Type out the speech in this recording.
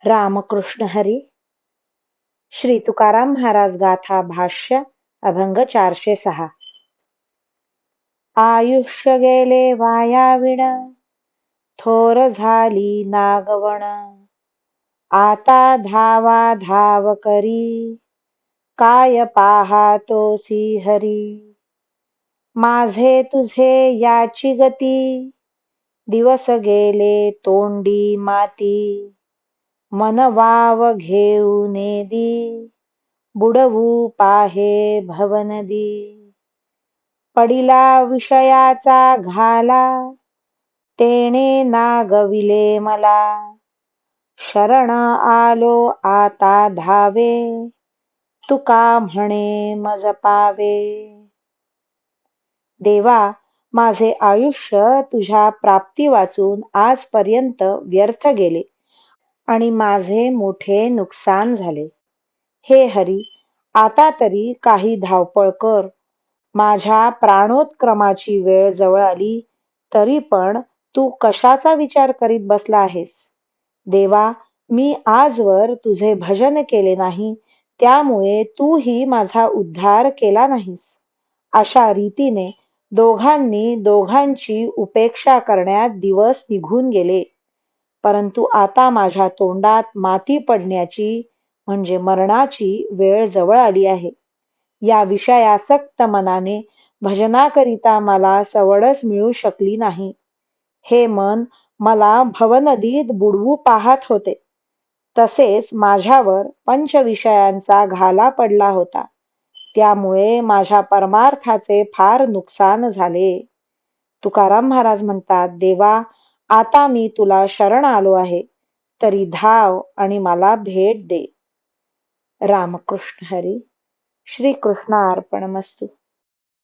रामकृष्ण हरी. श्री तुकाराम महाराज गाथा भाष्य अभंग 406. आयुष्य गेले वायाविण, थोर झाली नागवण. आता धावा धाव करी, काय पाहातोसी हरी. माझे तुझे याची गती, दिवस गेले तोंडी माती. मन वाव घेऊ नेदी, बुडवू पाहे भवनदी. पडिला विषयाचा घाला, तेणे नागविले मला. शरण आलो आता धावे, तुका म्हणे मज पावे. देवा, माझे आयुष्य तुझ्या प्राप्ती वाचून आजपर्यंत व्यर्थ गेले आणि माझे मोठे नुकसान झाले. हे हरी, आता तरी काही धावपळ कर. माझ्या प्राणोत्क्रमाची वेळ जवळ आली, तरी पण तू कशाचा विचार करीत बसला आहेस? देवा, मी आजवर तुझे भजन केले नाही, त्यामुळे तूही माझा उद्धार केला नाहीस. अशा रीतीने दोघांनी दोघांची उपेक्षा करण्यात दिवस निघून गेले. परंतु आता माझ्या तोंडात माती पडण्याची म्हणजे मरणाची वेळ जवळ आली आहे. या विषयासक्त मनाने भजनाकरिता मला सवडच मिळू शकली नाही. हे मन मला भवनदीत बुडवू पाहत होते. तसेच माझ्यावर पंचविषयांचा घाला पडला होता. त्यामुळे माझ्या परमार्थाचे फार नुकसान झाले. तुकाराम महाराज म्हणतात, देवा, आता मी तुला शरण आलो आहे, तरी धाव आणि मला भेट दे. रामकृष्ण हरी. श्री कृष्ण अर्पणमस्तु.